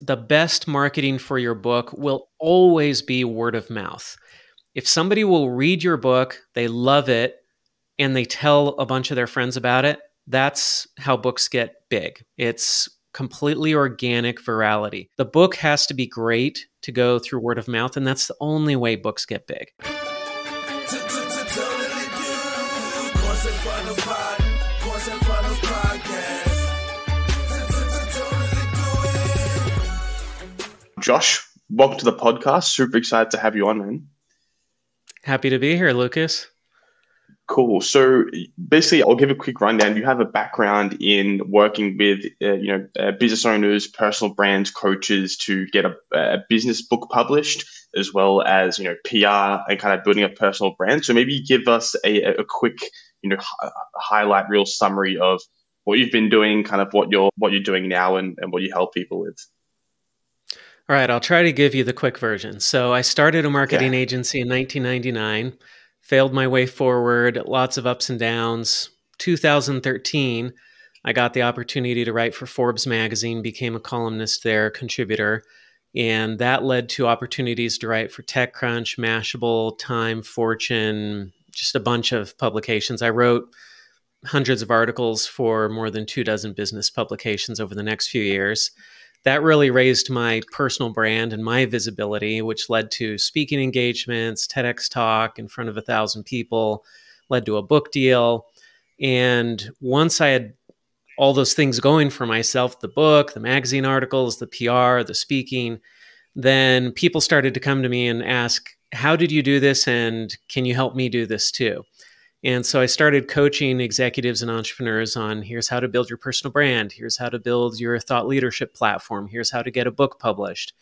the best marketing for your book will always be word of mouth. If somebody will read your book, they love it, and they tell a bunch of their friends about it, that's how books get big. It's completely organic virality. The book has to be great to go through word of mouth, and that's the only way books get big. Josh, welcome to the podcast. Super excited to have you on, man. Happy to be here, Lucas. Cool. So basically, I'll give a quick rundown. You have a background in working with business owners, personal brands, coaches to get a business book published, as well as PR and kind of building a personal brand. So maybe give us a quick highlight reel summary of what you've been doing, kind of what you're doing now, and what you help people with. All right, I'll try to give you the quick version. So I started a marketing agency in 1999, failed my way forward, lots of ups and downs. 2013, I got the opportunity to write for Forbes magazine, became a columnist there, contributor, and that led to opportunities to write for TechCrunch, Mashable, Time, Fortune, just a bunch of publications. I wrote hundreds of articles for more than 24 business publications over the next few years. That really raised my personal brand and my visibility, which led to speaking engagements, TEDx talk in front of 1,000 people, led to a book deal. And once I had all those things going for myself, the book, the magazine articles, the PR, the speaking, then people started to come to me and ask, how did you do this? And can you help me do this too? And so I started coaching executives and entrepreneurs on here's how to build your personal brand. Here's how to build your thought leadership platform. Here's how to get a book published.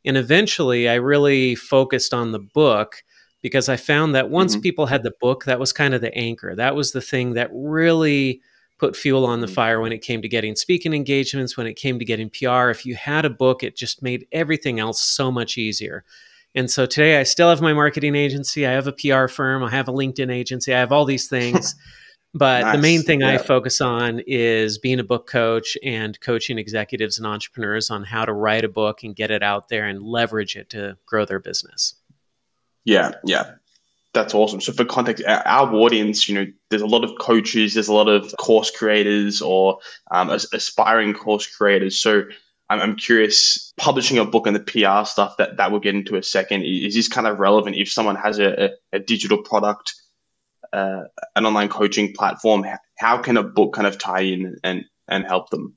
And eventually I really focused on the book because I found that once people had the book, that was kind of the anchor. That was the thing that really put fuel on the fire when it came to getting speaking engagements, when it came to getting PR. If you had a book, it just made everything else so much easier. And so today I still have my marketing agency. I have a PR firm. I have a LinkedIn agency. I have all these things. But nice. The main thing I focus on is being a book coach and coaching executives and entrepreneurs on how to write a book and get it out there and leverage it to grow their business. Yeah. That's awesome. So for context, our audience, there's a lot of coaches, there's a lot of course creators or aspiring course creators. So I'm curious, publishing a book and the PR stuff that we'll get into a second, is this kind of relevant if someone has a digital product, an online coaching platform? How can a book kind of tie in and help them?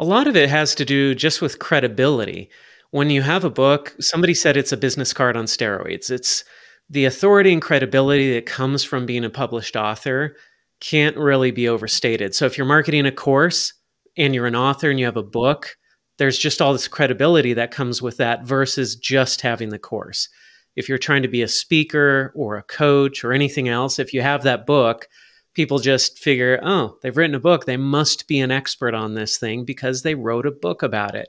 A lot of it has to do just with credibility. When you have a book, somebody said it's a business card on steroids. It's the authority and credibility that comes from being a published author can't really be overstated. So if you're marketing a course, and you're an author and you have a book, there's just all this credibility that comes with that versus just having the course. If you're trying to be a speaker or a coach or anything else, if you have that book, people just figure, oh, they've written a book. They must be an expert on this thing because they wrote a book about it.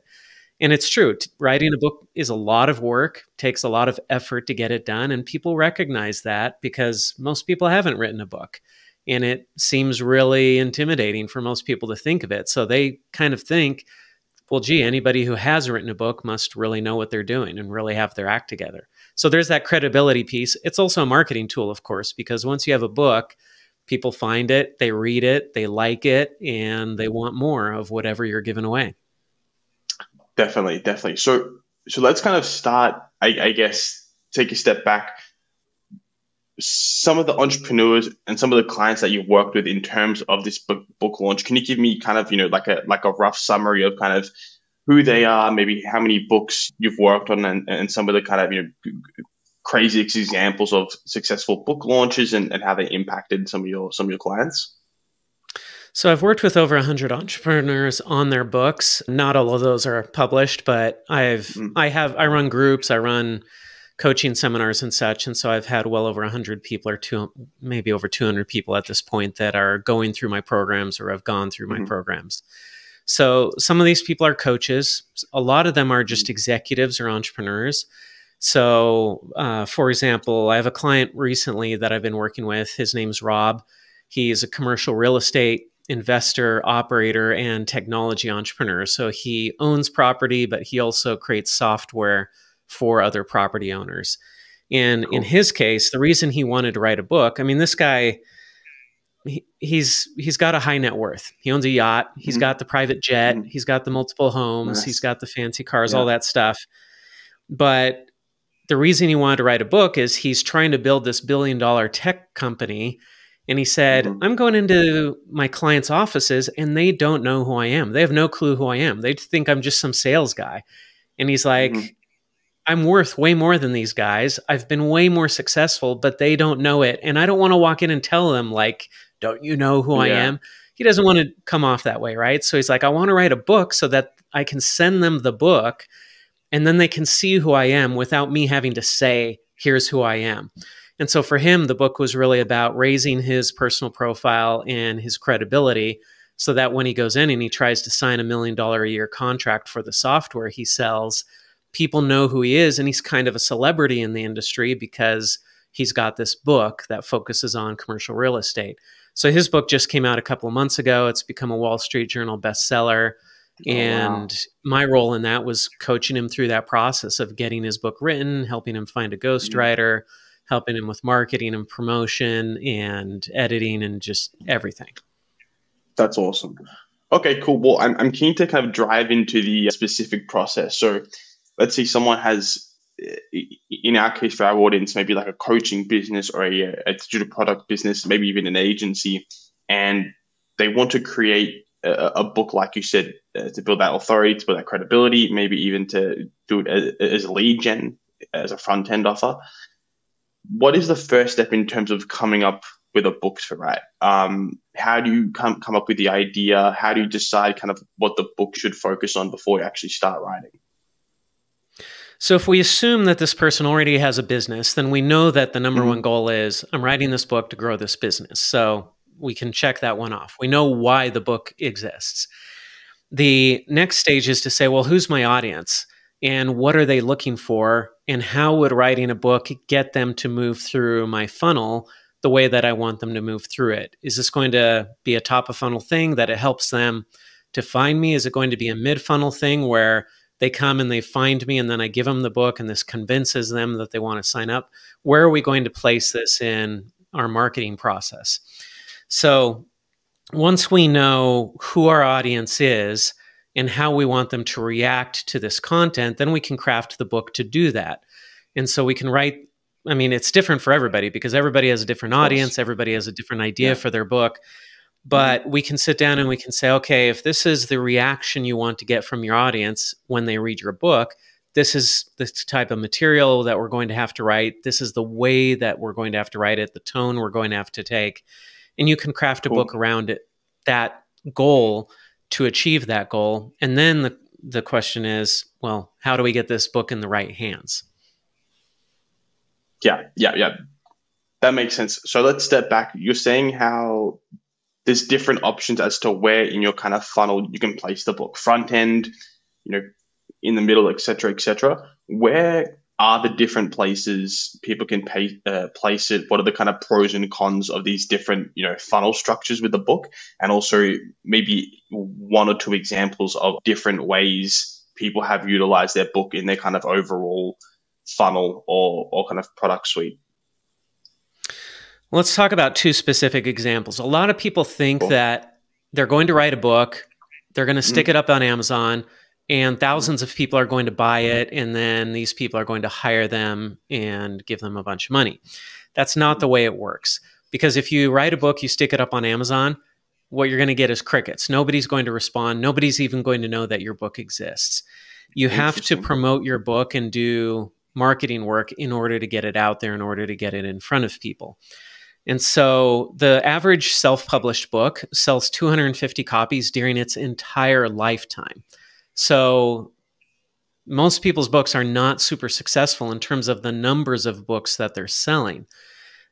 And it's true. Writing a book is a lot of work, takes a lot of effort to get it done. And people recognize that because most people haven't written a book. And it seems really intimidating for most people to think of it. So they kind of think, well, gee, anybody who has written a book must really know what they're doing and really have their act together. So there's that credibility piece. It's also a marketing tool, of course, because once you have a book, people find it, they read it, they like it, and they want more of whatever you're giving away. Definitely. So let's kind of start, I guess, take a step back. Some of the entrepreneurs and some of the clients that you've worked with in terms of this book launch, can you give me kind of, like a rough summary of kind of who they are, maybe how many books you've worked on and some of the kind of, crazy examples of successful book launches and how they impacted some of your clients? So I've worked with over 100 entrepreneurs on their books. Not all of those are published, but I run groups, I run coaching seminars and such. And so I've had well over 100 people or maybe over 200 people at this point that are going through my programs or have gone through my programs. So some of these people are coaches. A lot of them are just executives or entrepreneurs. So for example, I have a client recently that I've been working with. His name's Rob. He's a commercial real estate investor, operator, and technology entrepreneur. So he owns property, but he also creates software for other property owners. And in his case, the reason he wanted to write a book, I mean, this guy, he's got a high net worth. He owns a yacht. He's got the private jet. He's got the multiple homes. He's got the fancy cars, all that stuff. But the reason he wanted to write a book is he's trying to build this billion-dollar tech company. And he said, I'm going into my clients' offices and they don't know who I am. They have no clue who I am. They think I'm just some sales guy. And he's like, I'm worth way more than these guys. I've been way more successful, but they don't know it. And I don't want to walk in and tell them, like, don't you know who I am? He doesn't want to come off that way, right? So he's like, I want to write a book so that I can send them the book and then they can see who I am without me having to say, here's who I am. And so for him, the book was really about raising his personal profile and his credibility so that when he goes in and he tries to sign $1 million a year contract for the software he sells, people know who he is. And he's kind of a celebrity in the industry because he's got this book that focuses on commercial real estate. So his book just came out a couple of months ago. It's become a Wall Street Journal bestseller. And my role in that was coaching him through that process of getting his book written, helping him find a ghostwriter, helping him with marketing and promotion and editing and just everything. That's awesome. Okay, cool. Well, I'm keen to kind of drive into the specific process. So let's say someone has, in our case, for our audience, maybe like a coaching business or a digital product business, maybe even an agency, and they want to create a book, like you said, to build that authority, to build that credibility, maybe even to do it as a lead gen, as a front end offer. What is the first step in terms of coming up with a book to write? How do you come up with the idea? How do you decide kind of what the book should focus on before you actually start writing? So if we assume that this person already has a business, then we know that the number one goal is, I'm writing this book to grow this business. So we can check that one off. We know why the book exists. The next stage is to say, well, who's my audience? And what are they looking for? And how would writing a book get them to move through my funnel the way that I want them to move through it? Is this going to be a top of funnel thing that it helps them to find me? Is it going to be a mid funnel thing where they come and they find me and then I give them the book and this convinces them that they want to sign up? Where are we going to place this in our marketing process? So once we know who our audience is and how we want them to react to this content, then we can craft the book to do that. And so we can write, I mean, it's different for everybody because everybody has a different audience. Everybody has a different idea for their book. But we can sit down and we can say, okay, if this is the reaction you want to get from your audience when they read your book, this is the type of material that we're going to have to write. This is the way that we're going to have to write it, the tone we're going to have to take. And you can craft a book around it, that goal to achieve that goal. And then the question is, well, how do we get this book in the right hands? Yeah. That makes sense. So let's step back. You're saying how there's different options as to where in your kind of funnel you can place the book. Front end, in the middle, et cetera, et cetera. Where are the different places people can place it? What are the kind of pros and cons of these different, funnel structures with the book? And also maybe one or two examples of different ways people have utilized their book in their kind of overall funnel or kind of product suite. Let's talk about two specific examples. A lot of people think that they're going to write a book, they're going to stick it up on Amazon, and thousands of people are going to buy it, and then these people are going to hire them and give them a bunch of money. That's not the way it works. Because if you write a book, you stick it up on Amazon, what you're going to get is crickets. Nobody's going to respond. Nobody's even going to know that your book exists. You have to promote your book and do marketing work in order to get it out there, in order to get it in front of people. And so the average self-published book sells 250 copies during its entire lifetime. So most people's books are not super successful in terms of the numbers of books that they're selling.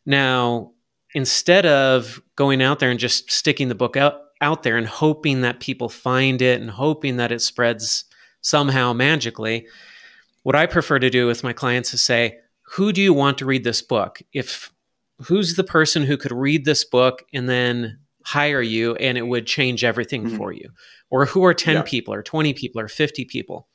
Now, instead of going out there and just sticking the book out there and hoping that people find it and hoping that it spreads somehow magically, what I prefer to do with my clients is say, who do you want to read this book? Who's the person who could read this book and then hire you and it would change everything Mhm. for you? Or who are 10 Yeah. people or 20 people or 50 people?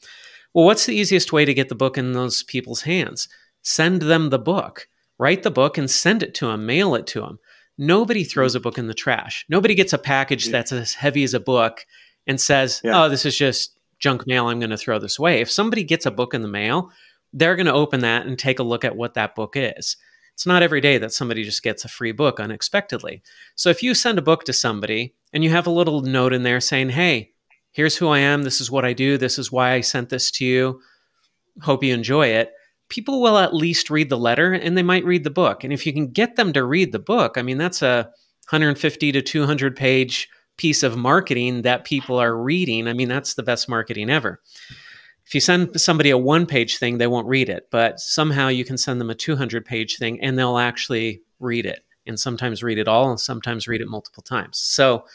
Well, what's the easiest way to get the book in those people's hands? Send them the book. Write the book and send it to them, mail it to them. Nobody throws Mhm. a book in the trash. Nobody gets a package Yeah. that's as heavy as a book and says, Yeah. oh, this is just junk mail. I'm going to throw this away. If somebody gets a book in the mail, they're going to open that and take a look at what that book is. It's not every day that somebody just gets a free book unexpectedly. So if you send a book to somebody and you have a little note in there saying, hey, here's who I am, this is what I do, this is why I sent this to you, hope you enjoy it, people will at least read the letter and they might read the book. And if you can get them to read the book, I mean, that's a 150 to 200 page piece of marketing that people are reading. I mean, that's the best marketing ever. If you send somebody a one-page thing, they won't read it, but somehow you can send them a 200-page thing and they'll actually read it, and sometimes read it all and sometimes read it multiple times. So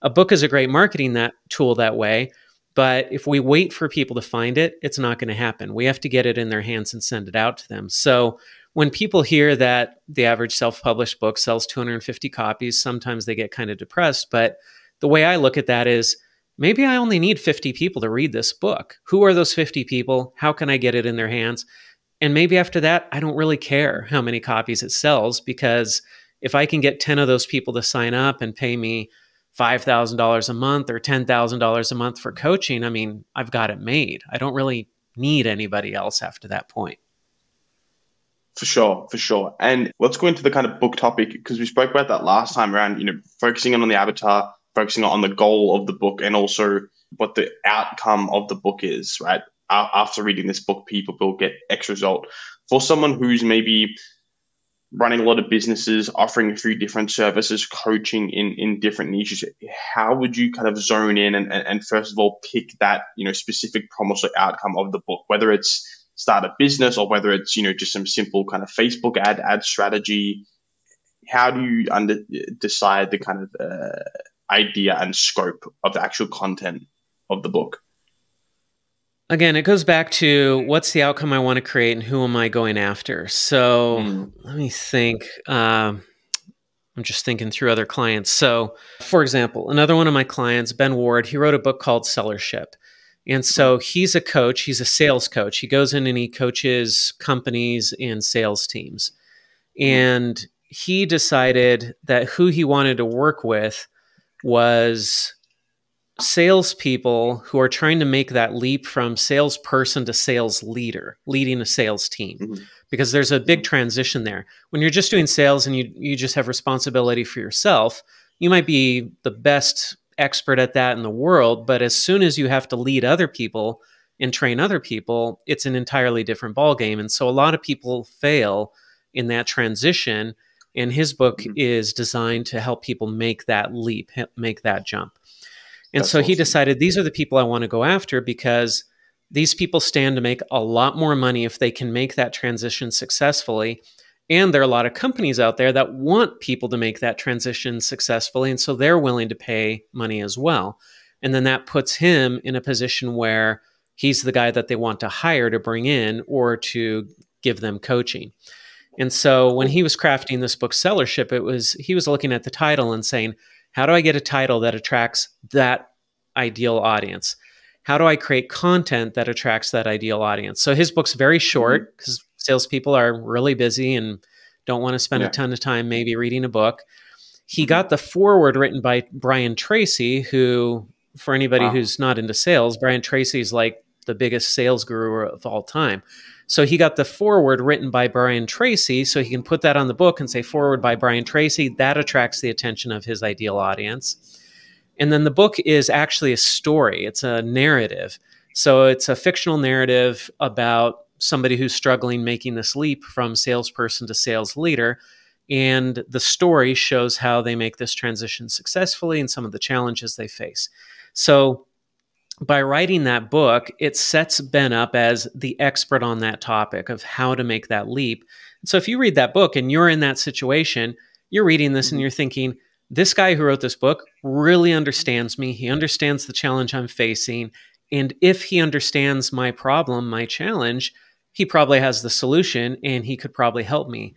a book is a great marketing tool that way, but if we wait for people to find it, it's not going to happen. We have to get it in their hands and send it out to them. So when people hear that the average self-published book sells 250 copies, sometimes they get kind of depressed, but the way I look at that is, maybe I only need 50 people to read this book. Who are those 50 people? How can I get it in their hands? And maybe after that, I don't really care how many copies it sells, because if I can get 10 of those people to sign up and pay me $5,000 a month or $10,000 a month for coaching, I mean, I've got it made. I don't really need anybody else after that point. For sure, for sure. And let's go into the kind of book topic, because we spoke about that last time around, focusing on the avatar, focusing on the goal of the book, and also what the outcome of the book is, right? After reading this book, people will get X result. For someone who's maybe running a lot of businesses, offering a few different services, coaching in different niches, how would you kind of zone in and first of all pick that, specific promise or outcome of the book, whether it's start a business or whether it's, just some simple kind of Facebook ad strategy? How do you decide the kind of idea and scope of the actual content of the book? Again, it goes back to what's the outcome I want to create and who am I going after? So Mm. let me think. I'm just thinking through other clients. So, for example, another one of my clients, Ben Ward, he wrote a book called Sellership. And so he's a coach, he's a sales coach. He goes in and he coaches companies and sales teams. Mm. And he decided that who he wanted to work with was salespeople who are trying to make that leap from salesperson to sales leader, leading a sales team. Mm. Because there's a big transition there. When you're just doing sales and you just have responsibility for yourself, you might be the best expert at that in the world, but as soon as you have to lead other people and train other people, it's an entirely different ballgame. And so a lot of people fail in that transition. And his book Mm. is designed to help people make that leap, make that jump. And That's so he awesome. decided, these are the people I want to go after, because these people stand to make a lot more money if they can make that transition successfully. And there are a lot of companies out there that want people to make that transition successfully. And so they're willing to pay money as well. And then that puts him in a position where he's the guy that they want to hire to bring in or to give them coaching. And so when he Cool. was crafting this book, Sellership, he was looking at the title and saying, how do I get a title that attracts that ideal audience? How do I create content that attracts that ideal audience? So his book's very Mm. short, because salespeople are really busy and don't want to spend a Yeah. ton of time maybe reading a book. He Mm. got the foreword written by Brian Tracy, who, for anybody Wow. who's not into sales, Brian Tracy is like the biggest sales guru of all time. So he got the foreword written by Brian Tracy, so he can put that on the book and say foreword by Brian Tracy. That attracts the attention of his ideal audience. And then the book is actually a story. It's a narrative. So it's a fictional narrative about somebody who's struggling making this leap from salesperson to sales leader. And the story shows how they make this transition successfully and some of the challenges they face. So by writing that book, it sets Ben up as the expert on that topic of how to make that leap. So if you read that book and you're in that situation, you're reading this and Mm. you're thinking, this guy who wrote this book really understands me. He understands the challenge I'm facing. And if he understands my problem, my challenge, he probably has the solution and he could probably help me.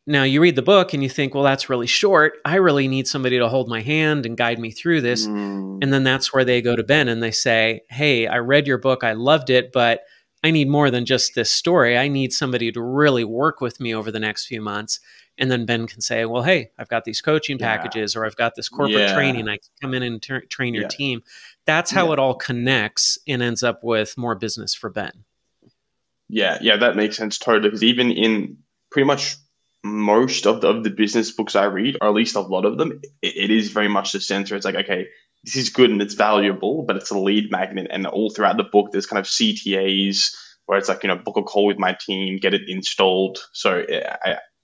Now you read the book and you think, well, that's really short. I really need somebody to hold my hand and guide me through this. Mm, And then that's where they go to Ben and they say, hey, I read your book. I loved it, but I need more than just this story. I need somebody to really work with me over the next few months. And then Ben can say, well, hey, I've got these coaching yeah, packages, or I've got this corporate yeah, training. I can come in and train your yeah, team. That's how yeah. it all connects and ends up with more business for Ben. Yeah, yeah, that makes sense totally. Because even in pretty much most of the business books I read, or at least a lot of them, it is very much the sense where it's like, okay, this is good and it's valuable, but it's a lead magnet. And all throughout the book, there's kind of CTAs where it's like, book a call with my team, get it installed. So yeah,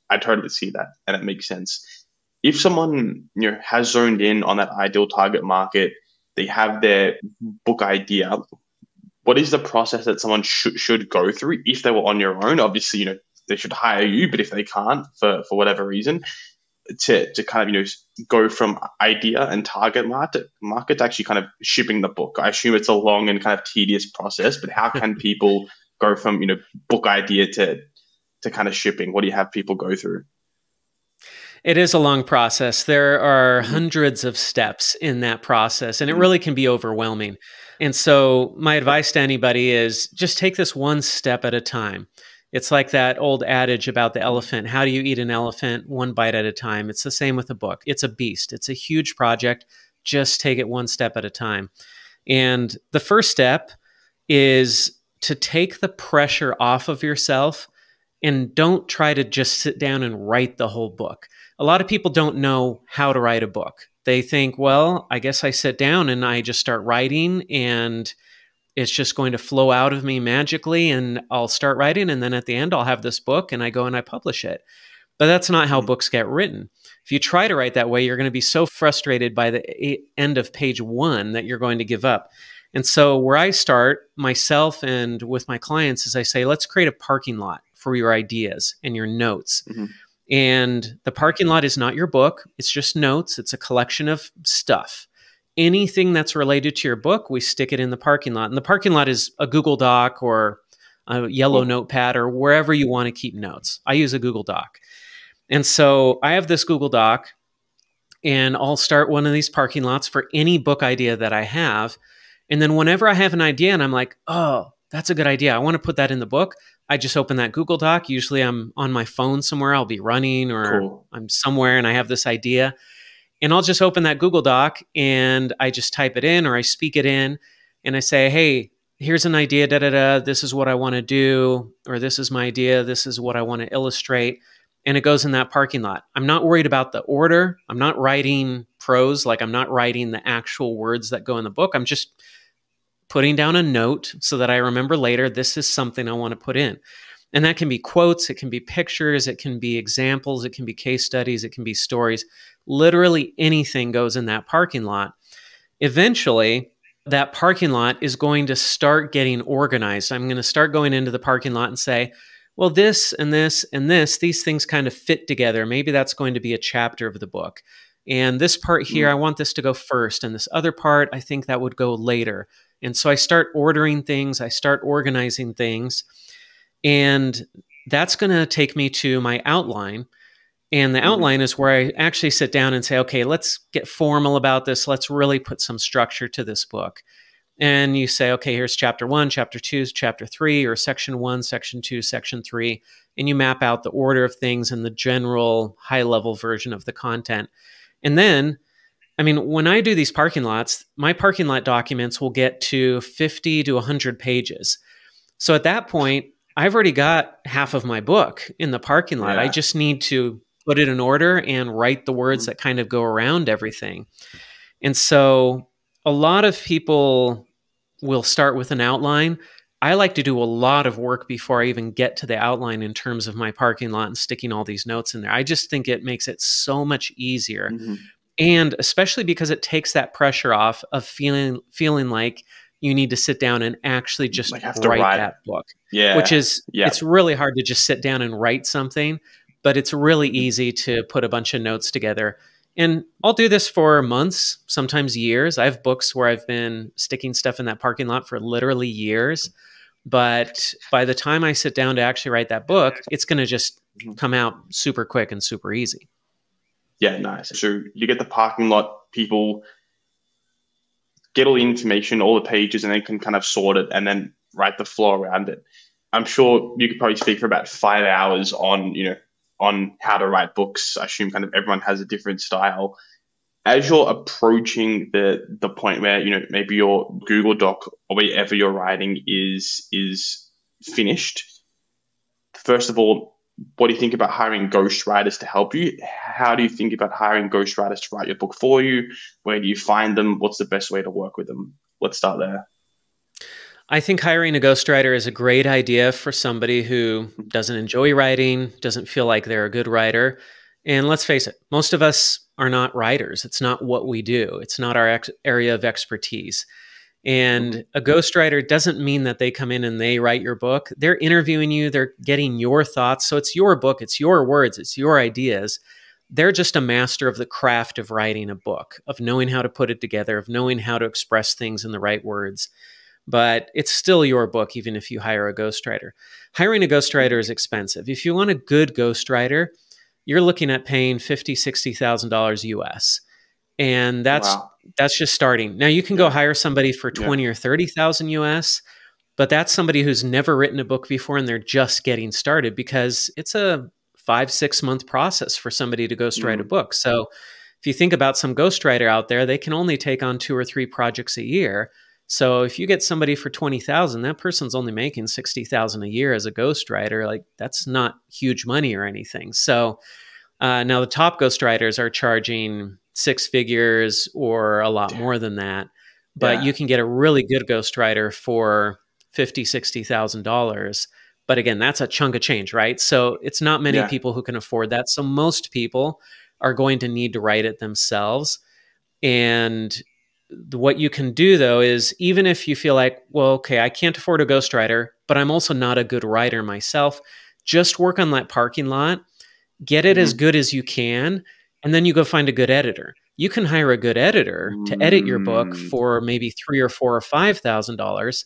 I totally see that, and it makes sense. If someone has zoned in on that ideal target market, they have their book idea, what is the process that someone should go through if they were on your own? Obviously, they should hire you, but if they can't for whatever reason, to kind of go from idea and target market to actually kind of shipping the book. I assume it's a long and kind of tedious process, but how can people go from book idea to kind of shipping? What do you have people go through? It is a long process. There are Hmm. hundreds of steps in that process, and it Hmm. really can be overwhelming. And so, my advice to anybody is just take this one step at a time. It's like that old adage about the elephant. How do you eat an elephant? One bite at a time. It's the same with a book. It's a beast, it's a huge project. Just take it one step at a time. And the first step is to take the pressure off of yourself and don't try to just sit down and write the whole book. A lot of people don't know how to write a book. They think, well, I guess I sit down and I just start writing and it's just going to flow out of me magically and I'll start writing and then at the end I'll have this book and I go and I publish it. But that's not how Hmm. books get written. If you try to write that way, you're going to be so frustrated by the end of page one that you're going to give up. And so, where I start myself and with my clients is I say, let's create a parking lot for your ideas and your notes. Hmm. And the parking lot is not your book, it's just notes, it's a collection of stuff. Anything that's related to your book, we stick it in the parking lot. And the parking lot is a Google Doc or a yellow Cool. notepad or wherever you want to keep notes. I use a Google Doc. And so I have this Google Doc, and I'll start one of these parking lots for any book idea that I have. And then whenever I have an idea and I'm like, oh, that's a good idea, I want to put that in the book, I just open that Google Doc. Usually I'm on my phone somewhere, I'll be running or Cool. I'm somewhere and I have this idea. And I'll just open that Google Doc and I just type it in or I speak it in and I say, hey, here's an idea, da da da. This is what I want to do, or this is my idea. This is what I want to illustrate. And it goes in that parking lot. I'm not worried about the order. I'm not writing prose, like I'm not writing the actual words that go in the book. I'm just putting down a note so that I remember later this is something I want to put in. And that can be quotes, it can be pictures, it can be examples, it can be case studies, it can be stories. Literally anything goes in that parking lot. Eventually, that parking lot is going to start getting organized. I'm going to start going into the parking lot and say, well, this and this and this, these things kind of fit together. Maybe that's going to be a chapter of the book. And this part here, I Mm. want this to go first. And this other part, I think that would go later. And so I start ordering things, I start organizing things. And that's going to take me to my outline. And the Hmm. outline is where I actually sit down and say, okay, let's get formal about this. Let's really put some structure to this book. And you say, okay, here's chapter one, chapter two, chapter three, or section one, section two, section three. And you map out the order of things and the general high level version of the content. And then, I mean, when I do these parking lots, my parking lot documents will get to 50 to 100 pages. So at that point, I've already got half of my book in the parking lot. I Yeah. just need to put it in order and write the words Mhm. that kind of go around everything. And so a lot of people will start with an outline. I like to do a lot of work before I even get to the outline in terms of my parking lot and sticking all these notes in there. I just think it makes it so much easier. Mhm. And especially because it takes that pressure off of feeling like you need to sit down and actually just Like have to write write. that book, which Yeah. is Yeah. it's really hard to just sit down and write something, but it's really Mhm. easy to put a bunch of notes together. And I'll do this for months, sometimes years. I have books where I've been sticking stuff in that parking lot for literally years. But by the time I sit down to actually write that book, it's going to just Mhm. come out super quick and super easy. Yeah, nice. So you get the parking lot, people get all the information, all the pages, and then can kind of sort it and then write the flow around it. I'm sure you could probably speak for about 5 hours on, on how to write books. I assume kind of everyone has a different style. As you're approaching the point where, maybe your Google Doc or whatever you're writing is finished, first of all, what do you think about hiring ghostwriters to help you? How do you think about hiring ghostwriters to write your book for you? Where do you find them? What's the best way to work with them? Let's start there. I think hiring a ghostwriter is a great idea for somebody who doesn't enjoy writing, doesn't feel like they're a good writer. And let's face it, most of us are not writers. It's not what we do, it's not our area of expertise. Mhm. And a ghostwriter doesn't mean that they come in and they write your book. They're interviewing you, they're getting your thoughts. So it's your book, it's your words, it's your ideas. They're just a master of the craft of writing a book, of knowing how to put it together, of knowing how to express things in the right words. But it's still your book, even if you hire a ghostwriter. Hiring a ghostwriter is expensive. If you want a good ghostwriter, you're looking at paying $50,000, $60,000 US. And Wow. that's just starting. Now you can go Yeah. hire somebody for Yeah. 20 or 30,000 US, but that's somebody who's never written a book before and they're just getting started because it's a 5, 6 month process for somebody to ghostwrite a Mm. book. So if you think about some ghostwriter out there, they can only take on 2 or 3 projects a year. So if you get somebody for 20,000, that person's only making 60,000 a year as a ghostwriter. Like that's not huge money or anything. So now the top ghostwriters are charging 6 figures or a lot Damn. more than that, but Yeah. you can get a really good ghostwriter for 50, $60,000. But again, that's a chunk of change, right? So it's not many Yeah. people who can afford that. So most people are going to need to write it themselves. And what you can do though is even if you feel like, well, okay, I can't afford a ghostwriter, but I'm also not a good writer myself, just work on that parking lot, get it as Hmm. good as you can, and then you go find a good editor. You can hire a good editor to edit your book Mm. for maybe 3 or 4 or 5 thousand dollars.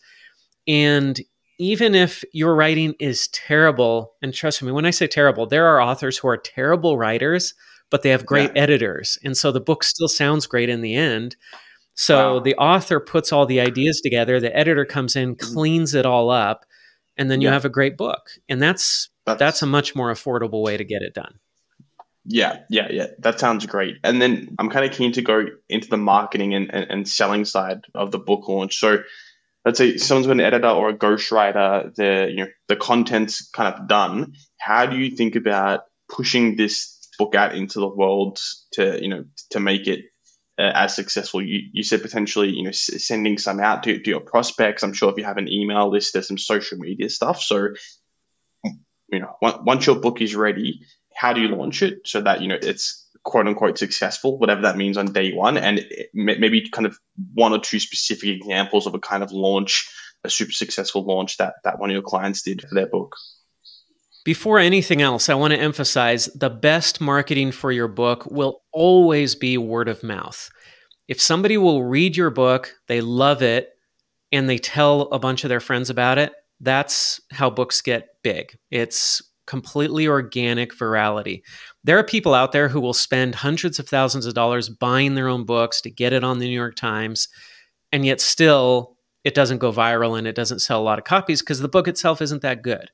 And even if your writing is terrible, and trust me, when I say terrible, there are authors who are terrible writers, but they have great Yeah. editors. And so the book still sounds great in the end. So Wow. the author puts all the ideas together, the editor comes in, Mhm. cleans it all up, and then you Yeah. have a great book. And that's a That's much more affordable way to get it done. Yeah, yeah, yeah. That sounds great. And then I'm kind of keen to go into the marketing and selling side of the book launch. So let's say someone's got an editor or a ghostwriter, the content's kind of done. How do you think about pushing this book out into the world to make it as successful? You said potentially sending some out to your prospects. I'm sure if you have an email list, there's some social media stuff. So once your book is ready, how do you launch it so that it's quote unquote successful, whatever that means on day one, and maybe kind of one or two specific examples of a kind of launch, a super successful launch that one of your clients did for their book. Before anything else, I want to emphasize the best marketing for your book will always be word of mouth. If somebody will read your book, they love it, and they tell a bunch of their friends about it, that's how books get big. It's completely organic virality. There are people out there who will spend hundreds of thousands of dollars buying their own books to get it on the New York Times, and yet still it doesn't go viral and it doesn't sell a lot of copies because the book itself isn't that good.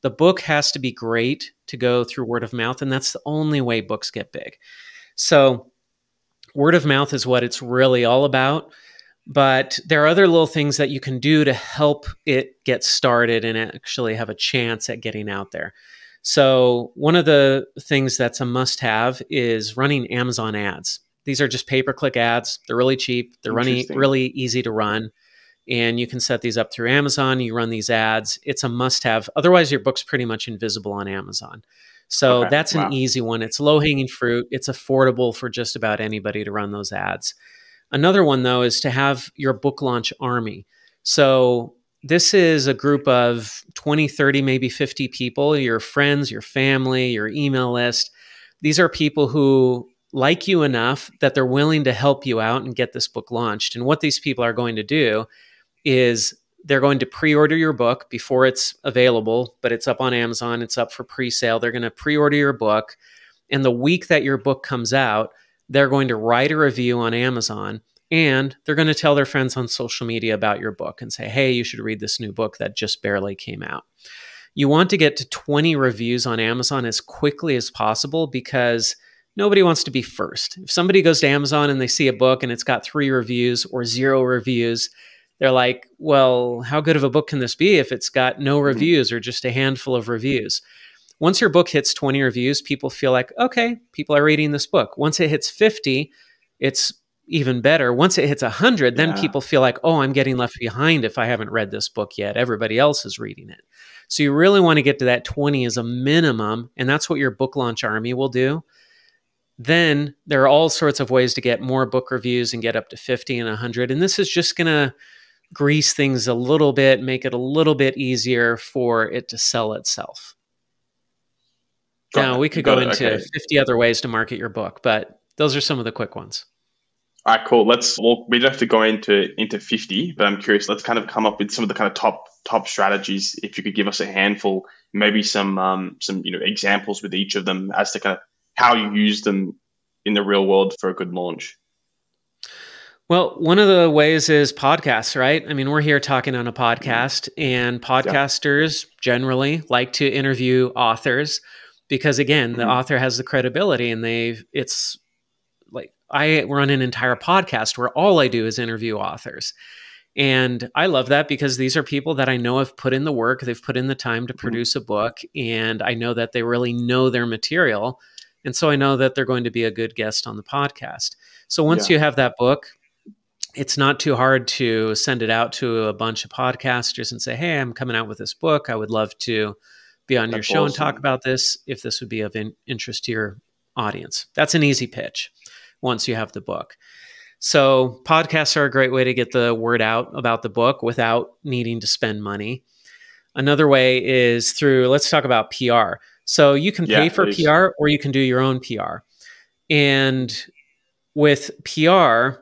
The book has to be great to go through word of mouth, and that's the only way books get big. So, word of mouth is what it's really all about. But there are other little things that you can do to help it get started and actually have a chance at getting out there. So, one of the things that's a must have is running Amazon ads. These are just pay per click ads. They're really cheap, they're running Interesting. really easy to run. And you can set these up through Amazon. You run these ads. It's a must have. Otherwise, your book's pretty much invisible on Amazon. So Okay. that's an Wow. easy one. It's low hanging fruit. It's affordable for just about anybody to run those ads. Another one, though, is to have your book launch army. So this is a group of 20, 30, maybe 50 people, your friends, your family, your email list. These are people who like you enough that they're willing to help you out and get this book launched. And what these people are going to do is they're going to pre-order your book before it's available, but it's up on Amazon. It's up for pre-sale. They're going to pre-order your book. And the week that your book comes out, they're going to write a review on Amazon, and they're going to tell their friends on social media about your book and say, hey, you should read this new book that just barely came out. You want to get to 20 reviews on Amazon as quickly as possible because nobody wants to be first. If somebody goes to Amazon and they see a book and it's got 3 reviews or 0 reviews, they're like, well, how good of a book can this be if it's got no reviews or just a handful of reviews? Once your book hits 20 reviews, people feel like, okay, people are reading this book. Once it hits 50, it's even better. Once it hits 100, then people feel like, oh, I'm getting left behind if I haven't read this book yet. Everybody else is reading it. So you really want to get to that 20 as a minimum, and that's what your book launch army will do. Then there are all sorts of ways to get more book reviews and get up to 50 and 100. And this is just going to grease things a little bit, make it a little bit easier for it to sell itself. Now, we could go into 50 other ways to market your book, but those are some of the quick ones. All right, cool. We don't have to go into 50, but I'm curious. Let's kind of come up with some of the kind of top strategies. If you could give us a handful, maybe some examples with each of them as to kind of how you use them in the real world for a good launch. Well, one of the ways is podcasts, right? I mean, we're here talking on a podcast, and podcasters generally like to interview authors because, again, the author has the credibility, and it's like I run an entire podcast where all I do is interview authors. And I love that because these are people that I know have put in the work, they've put in the time to produce a book, and I know that they really know their material. And so I know that they're going to be a good guest on the podcast. So once you have that book, it's not too hard to send it out to a bunch of podcasters and say, hey, I'm coming out with this book. I would love to be on your show and talk about this if this would be of interest to your audience. That's an easy pitch once you have the book. So podcasts are a great way to get the word out about the book without needing to spend money. Another way is through, let's talk about PR. So you can pay for PR or you can do your own PR. And with PR,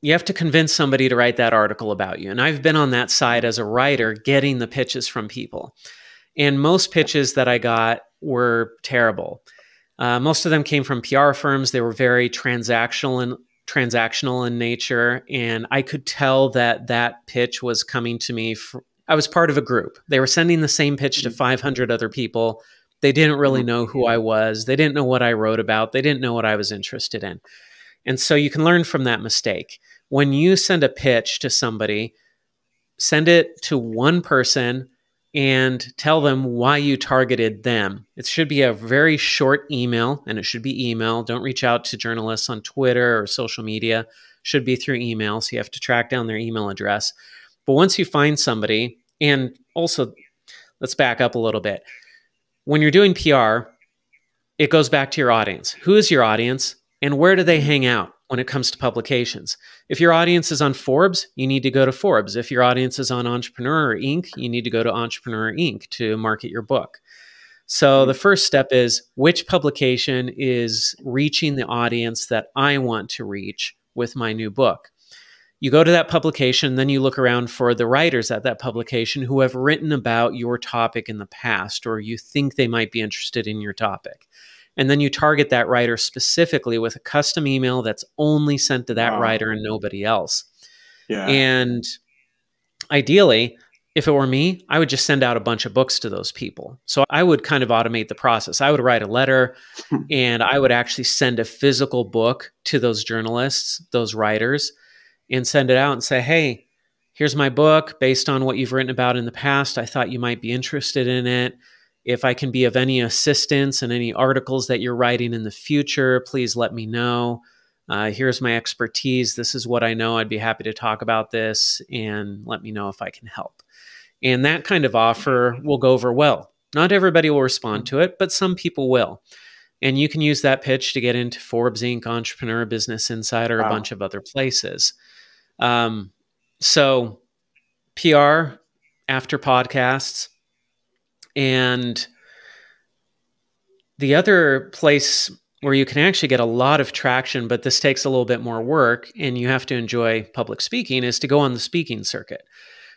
you have to convince somebody to write that article about you. And I've been on that side as a writer getting the pitches from people. And most pitches that I got were terrible. Most of them came from PR firms. They were very transactional in nature. And I could tell that pitch was coming to me. I was part of a group. They were sending the same pitch to 500 other people. They didn't really know who I was. They didn't know what I wrote about. They didn't know what I was interested in. And so you can learn from that mistake. When you send a pitch to somebody, send it to one person and tell them why you targeted them. It should be a very short email, and it should be email. Don't reach out to journalists on Twitter or social media. It should be through email, so you have to track down their email address. But once you find somebody, and also let's back up a little bit. When you're doing PR, it goes back to your audience. Who is your audience, and where do they hang out when it comes to publications? If your audience is on Forbes, you need to go to Forbes. If your audience is on Entrepreneur Inc., you need to go to Entrepreneur Inc. to market your book. So the first step is, which publication is reaching the audience that I want to reach with my new book? You go to that publication, then you look around for the writers at that publication who have written about your topic in the past, or you think they might be interested in your topic. And then you target that writer specifically with a custom email that's only sent to that writer and nobody else. And ideally, if it were me, I would just send out a bunch of books to those people. So I would kind of automate the process. I would write a letter and I would actually send a physical book to those journalists, those writers, and send it out and say, hey, here's my book based on what you've written about in the past. I thought you might be interested in it. If I can be of any assistance in any articles that you're writing in the future, please let me know. Here's my expertise. This is what I know. I'd be happy to talk about this, and let me know if I can help. And that kind of offer will go over well. Not everybody will respond to it, but some people will. And you can use that pitch to get into Forbes Inc., Entrepreneur, Business Insider, a bunch of other places. So PR after podcasts. And the other place where you can actually get a lot of traction, but this takes a little bit more work and you have to enjoy public speaking, is to go on the speaking circuit.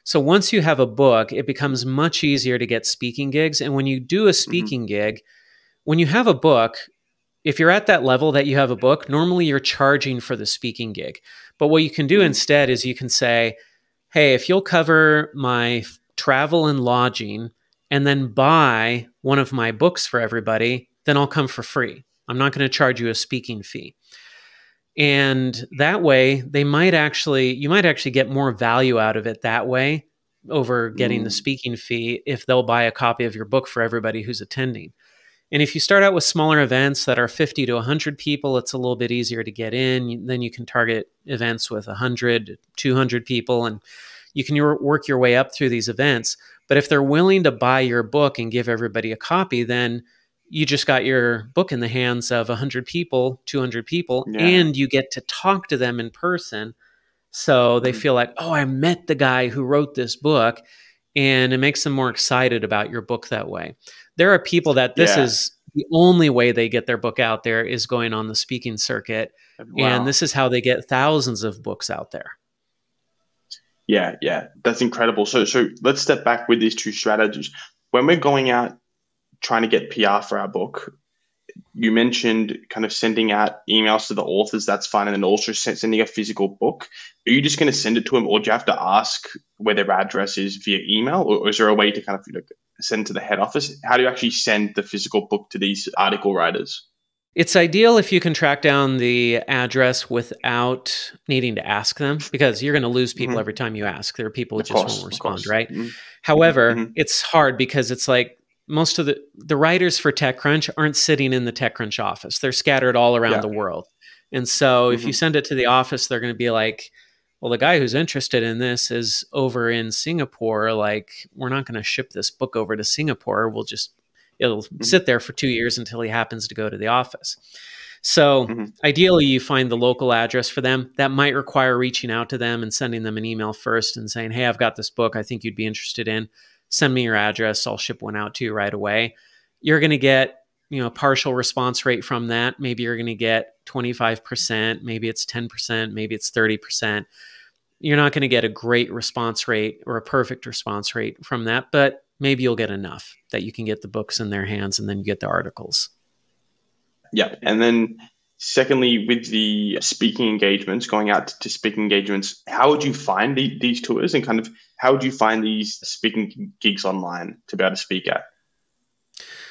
So once you have a book, it becomes much easier to get speaking gigs. And when you do a Hmm. speaking gig, when you have a book, if you're at that level that you have a book, normally you're charging for the speaking gig. But what you can do Hmm. instead is you can say, hey, if you'll cover my travel and lodging and then buy one of my books for everybody, then I'll come for free. I'm not going to charge you a speaking fee. And that way, you might actually get more value out of it that way over getting the Mm. speaking fee if they'll buy a copy of your book for everybody who's attending. And if you start out with smaller events that are 50 to 100 people, it's a little bit easier to get in. Then you can target events with 100, 200 people, and you can work your way up through these events. But if they're willing to buy your book and give everybody a copy, then you just got your book in the hands of 100 people, 200 people, Yeah. and you get to talk to them in person. So they Hmm. feel like, oh, I met the guy who wrote this book. And it makes them more excited about your book that way. There are people that this Yeah. is the only way they get their book out there is going on the speaking circuit. And Wow. this is how they get thousands of books out there. Yeah, yeah, that's incredible. So let's step back with these two strategies. When we're going out trying to get PR for our book, you mentioned kind of sending out emails to the authors. That's fine, and then also sending a physical book. Are you just going to send it to them, or do you have to ask where their address is via email, or is there a way to kind of send to the head office? How do you actually send the physical book to these article writers? It's ideal if you can track down the address without needing to ask them, because you're going to lose people every Hmm. time you ask. There are people who just won't Of respond, course. right? Hmm. However, Hmm. it's hard because it's like most of the writers for TechCrunch aren't sitting in the TechCrunch office. They're scattered all around Yeah. the world. And so if you Hmm. send it to the office, they're going to be like, well, the guy who's interested in this is over in Singapore. Like, we're not going to ship this book over to Singapore. It'll Hmm. sit there for 2 years until he happens to go to the office. So Hmm. ideally, you find the local address for them. That might require reaching out to them and sending them an email first and saying, hey, I've got this book I think you'd be interested in. Send me your address. I'll ship one out to you right away. You're going to get, a partial response rate from that. Maybe you're going to get 25%, maybe it's 10%, maybe it's 30%. You're not going to get a great response rate or a perfect response rate from that, but maybe you'll get enough that you can get the books in their hands and then you get the articles. Yeah. And then secondly, with the speaking engagements, going out to speaking engagements, how would you find these tours, and kind of how would you find these speaking gigs online to be able to speak at?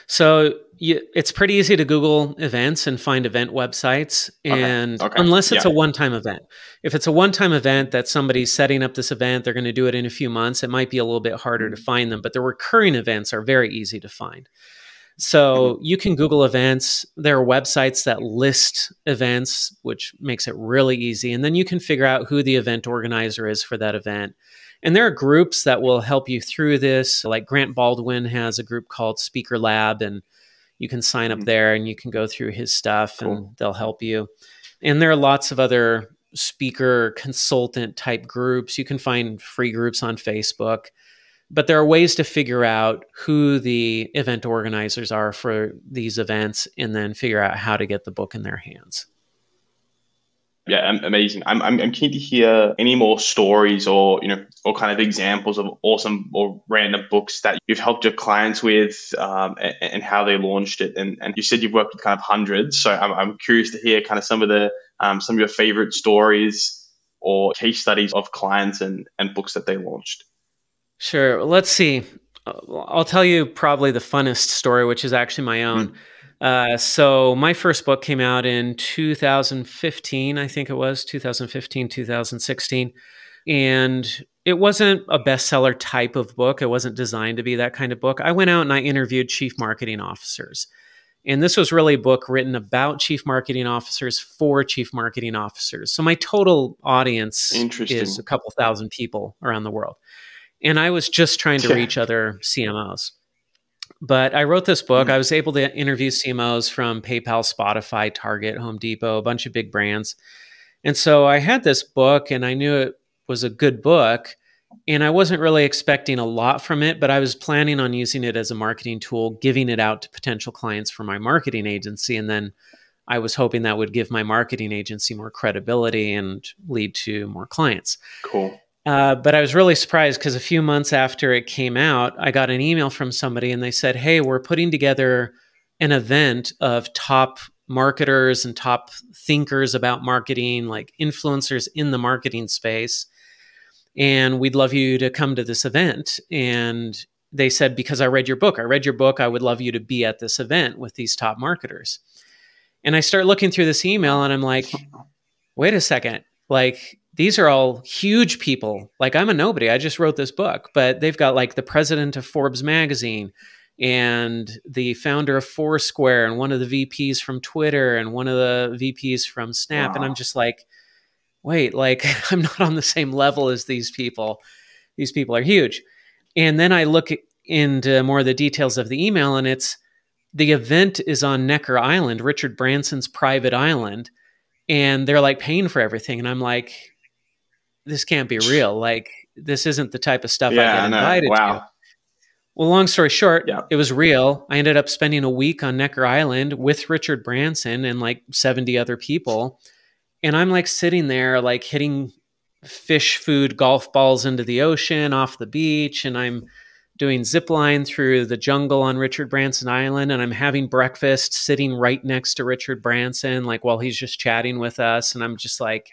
So it's pretty easy to Google events and find event websites. Okay. And Okay. unless it's Yeah. a one-time event, if it's a one-time event that somebody's setting up this event, they're going to do it in a few months, it might be a little bit harder to Mm-hmm. find them. But the recurring events are very easy to find. So you can Google events. There are websites that list events, which makes it really easy. And then you can figure out who the event organizer is for that event. And there are groups that will help you through this. Like Grant Baldwin has a group called Speaker Lab, and you can sign up Mm-hmm. there and you can go through his stuff Cool. and they'll help you. And there are lots of other speaker consultant type groups. You can find free groups on Facebook, but there are ways to figure out who the event organizers are for these events and then figure out how to get the book in their hands. Yeah, amazing. I'm keen to hear any more stories, or or kind of examples of awesome or random books that you've helped your clients with, and how they launched it. And you said you've worked with kind of hundreds, so I'm curious to hear kind of some of your favorite stories or case studies of clients and books that they launched. Sure. Let's see. I'll tell you probably the funnest story, which is actually my own. Mm. So my first book came out in 2015, I think it was 2015, 2016. And it wasn't a bestseller type of book. It wasn't designed to be that kind of book. I went out and I interviewed chief marketing officers. And this was really a book written about chief marketing officers for chief marketing officers. So my total audience is a Interesting. couple thousand people around the world. And I was just trying to Yeah. reach other CMOs. But I wrote this book. I Mm. was able to interview CMOs from PayPal, Spotify, Target, Home Depot, a bunch of big brands. And so I had this book and I knew it was a good book. And I wasn't really expecting a lot from it, but I was planning on using it as a marketing tool, giving it out to potential clients for my marketing agency, and then I was hoping that would give my marketing agency more credibility and lead to more clients. Cool. But I was really surprised because a few months after it came out, I got an email from somebody and they said, hey, we're putting together an event of top marketers and top thinkers about marketing, like influencers in the marketing space. And we'd love you to come to this event. And they said, because I read your book, I would love you to be at this event with these top marketers. And I start looking through this email and I'm like, wait a second, like these are all huge people. Like I'm a nobody. I just wrote this book, but they've got like the president of Forbes magazine and the founder of Foursquare and one of the VPs from Twitter and one of the VPs from Snap. Wow. And I'm just like, wait, like I'm not on the same level as these people. These people are huge. And then I look into more of the details of the email and the event is on Necker Island, Richard Branson's private island. And they're like paying for everything. And I'm like, this can't be real. Like, this isn't the type of stuff I get invited to. Well, long story short, it was real. I ended up spending a week on Necker Island with Richard Branson and like 70 other people. And I'm like sitting there, like hitting fish food golf balls into the ocean off the beach. And I'm doing zip line through the jungle on Richard Branson Island. And I'm having breakfast sitting right next to Richard Branson, like while he's just chatting with us. And I'm just like,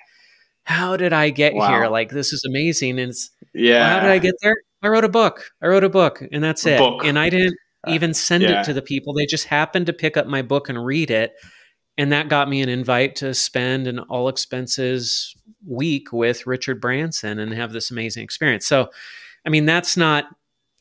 how did I get here? Like, this is amazing. And well, how did I get there? I wrote a book. And that's it. And I didn't even send it to the people. They just happened to pick up my book and read it. And that got me an invite to spend an all expenses week with Richard Branson and have this amazing experience. So, I mean, that's not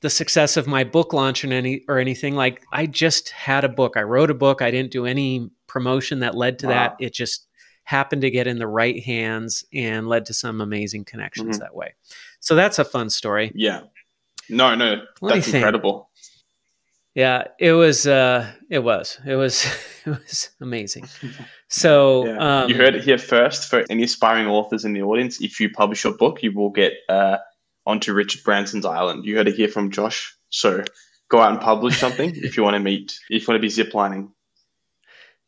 the success of my book launch or anything. Like, I just had a book. I wrote a book. I didn't do any promotion that led to that. It just happened to get in the right hands and led to some amazing connections that way. So that's a fun story. Yeah. No, that's incredible. Yeah, it was amazing. So you heard it here first. For any aspiring authors in the audience, if you publish your book, you will get onto Richard Branson's island. You heard it here from Josh. So go out and publish something if you want to meet, if you want to be ziplining.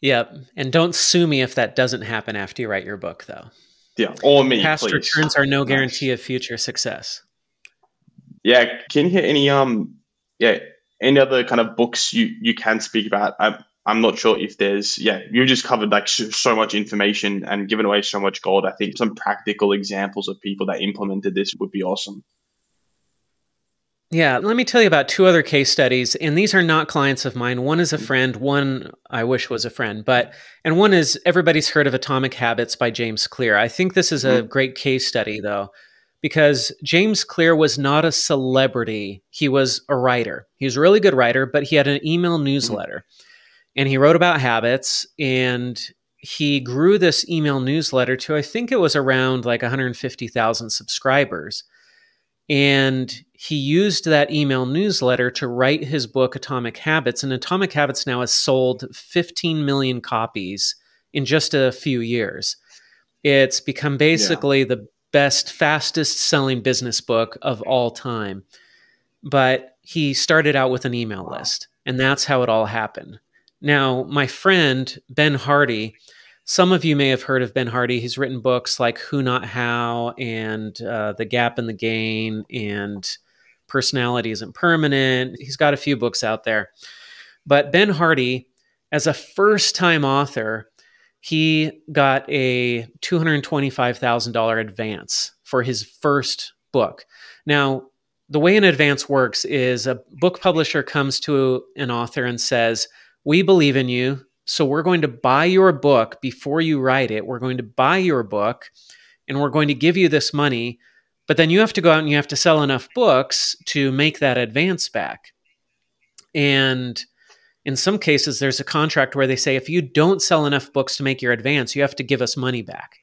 Yeah, and don't sue me if that doesn't happen after you write your book, though. Yeah, or me, Past please. returns are no guarantee of future success. Yeah, can you hear any other kind of books you can speak about? I'm not sure if there's, you just covered like so much information and given away so much gold. I think some practical examples of people that implemented this would be awesome. Yeah, let me tell you about two other case studies, and these are not clients of mine. One is a friend, one I wish was a friend, and one is everybody's heard of Atomic Habits by James Clear. I think this is a great case study though, because James Clear was not a celebrity. He was a writer. He was a really good writer, but he had an email newsletter and he wrote about habits, and he grew this email newsletter to, I think it was around like 150,000 subscribers. And he used that email newsletter to write his book, Atomic Habits. And Atomic Habits now has sold 15 million copies in just a few years. It's become basically the best, fastest selling business book of all time. But he started out with an email list, and that's how it all happened. Now, my friend, Ben Hardy, some of you may have heard of Ben Hardy. He's written books like Who Not How and The Gap and the Gain and Personality Isn't Permanent. He's got a few books out there. But Ben Hardy, as a first-time author, he got a $225,000 advance for his first book. Now, the way an advance works is a book publisher comes to an author and says, "We believe in you, so we're going to buy your book before you write it. We're going to buy your book, and we're going to give you this money, but then you have to go out and you have to sell enough books to make that advance back." And in some cases, there's a contract where they say, if you don't sell enough books to make your advance, you have to give us money back.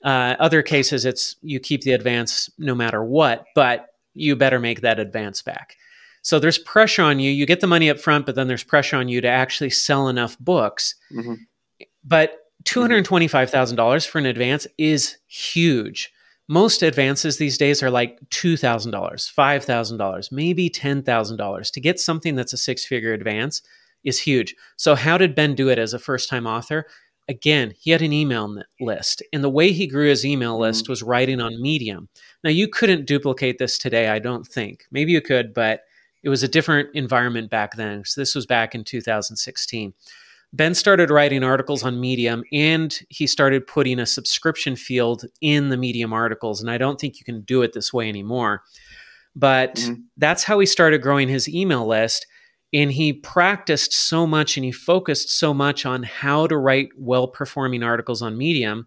Other cases, it's you keep the advance no matter what, but you better make that advance back. So there's pressure on you. You get the money up front, but then there's pressure on you to actually sell enough books. But $225,000 for an advance is huge. Most advances these days are like $2,000, $5,000, maybe $10,000. To get something that's a six-figure advance, is huge. So how did Ben do it as a first-time author? Again, he had an email list, and the way he grew his email list was writing on Medium. Now, you couldn't duplicate this today, I don't think. Maybe you could, but it was a different environment back then. So this was back in 2016. Ben started writing articles on Medium, and he started putting a subscription field in the Medium articles. And I don't think you can do it this way anymore. But that's how he started growing his email list. And he practiced so much and he focused so much on how to write well-performing articles on Medium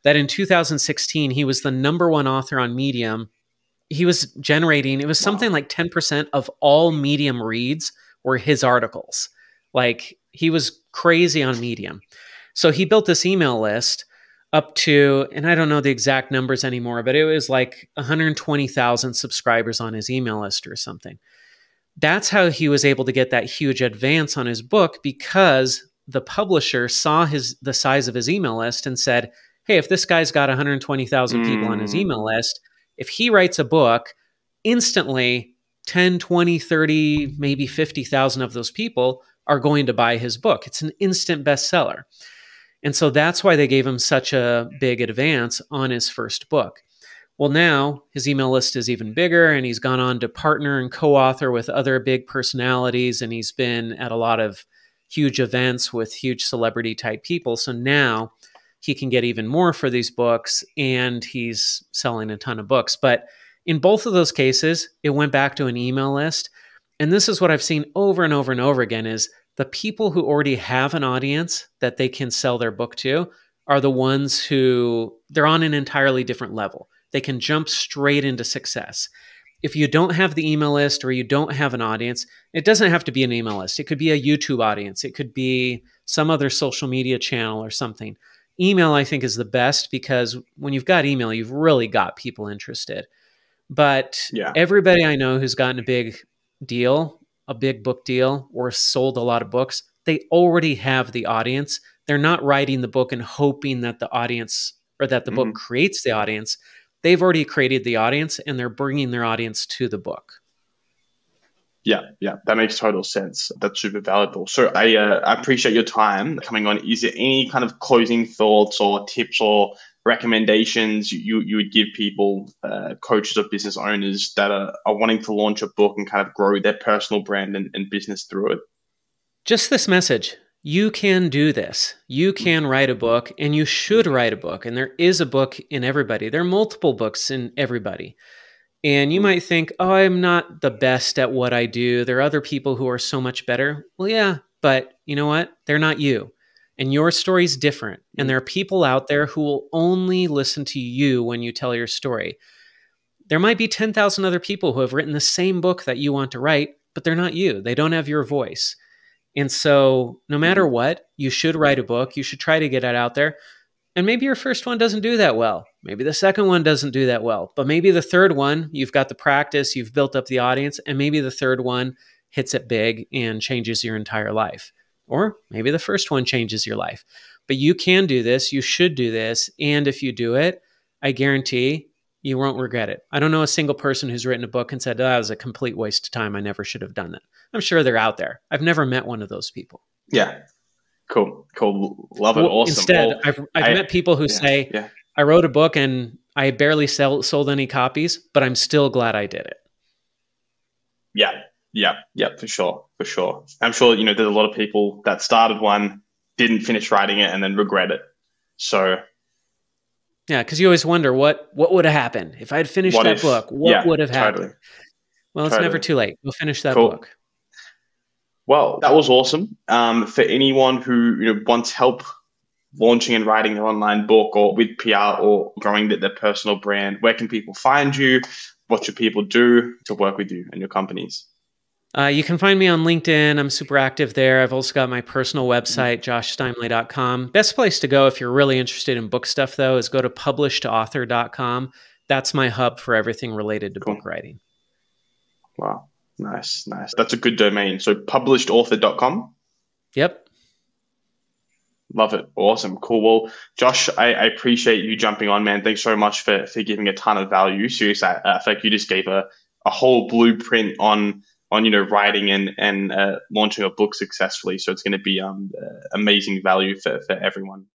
that in 2016, he was the #1 author on Medium. He was generating, it was something like 10% of all Medium reads were his articles. Like, he was crazy on Medium. So he built this email list up to, and I don't know the exact numbers anymore, but it was like 120,000 subscribers on his email list or something. That's how he was able to get that huge advance on his book, because the publisher saw the size of his email list and said, hey, if this guy's got 120,000 people on his email list, if he writes a book, instantly 10, 20, 30, maybe 50,000 of those people are going to buy his book. It's an instant bestseller. And so that's why they gave him such a big advance on his first book. Well, now his email list is even bigger, and he's gone on to partner and co-author with other big personalities, and he's been at a lot of huge events with huge celebrity type people. So now he can get even more for these books, and he's selling a ton of books. But in both of those cases, it went back to an email list. And this is what I've seen over and over and over again, is the people who already have an audience that they can sell their book to are the ones who, they're on an entirely different level. They can jump straight into success. If you don't have the email list or you don't have an audience, it doesn't have to be an email list. It could be a YouTube audience. It could be some other social media channel or something. Email, I think, is the best, because when you've got email, you've really got people interested. But everybody I know who's gotten a big deal, a big book deal, or sold a lot of books, they already have the audience. They're not writing the book and hoping that the audience, or that the book creates the audience. They've already created the audience, and they're bringing their audience to the book. Yeah, that makes total sense. That's super valuable. So I appreciate your time coming on. Is there any kind of closing thoughts or tips or recommendations you would give people, coaches or business owners that are wanting to launch a book and kind of grow their personal brand and business through it? Just this message. You can do this. You can write a book, and you should write a book. And there is a book in everybody. There are multiple books in everybody. And you might think, oh, I'm not the best at what I do. There are other people who are so much better. Well, yeah, but you know what? They're not you. And your story's different. And there are people out there who will only listen to you when you tell your story. There might be 10,000 other people who have written the same book that you want to write, but they're not you. They don't have your voice. And so no matter what, you should write a book. You should try to get it out there. And maybe your first one doesn't do that well. Maybe the second one doesn't do that well. But maybe the third one, you've got the practice, you've built up the audience, and maybe the third one hits it big and changes your entire life. Or maybe the first one changes your life. But you can do this. You should do this. And if you do it, I guarantee you won't regret it. I don't know a single person who's written a book and said, oh, that was a complete waste of time. I never should have done that. I'm sure they're out there. I've never met one of those people. Yeah. Cool. Love it. Awesome. Instead, I've met people who say, I wrote a book and I barely sold any copies, but I'm still glad I did it. Yeah, for sure. I'm sure, there's a lot of people that started one, didn't finish writing it, and then regret it. So yeah, because you always wonder what would have happened if I had finished that book. What would have happened? Totally. Well, it's never too late. We'll finish that book. Well, that was awesome. For anyone who wants help launching and writing their online book, or with PR, or growing their personal brand, where can people find you? What should people do to work with you and your companies? You can find me on LinkedIn. I'm super active there. I've also got my personal website, joshsteimle.com. Best place to go if you're really interested in book stuff, though, is go to publishedauthor.com. That's my hub for everything related to book writing. Wow. Nice. That's a good domain. So publishedauthor.com? Yep. Love it. Awesome. Cool. Well, Josh, I appreciate you jumping on, man. Thanks so much for giving a ton of value. Seriously, I feel like you just gave a whole blueprint on on writing and launching a book successfully. So it's going to be amazing value for everyone.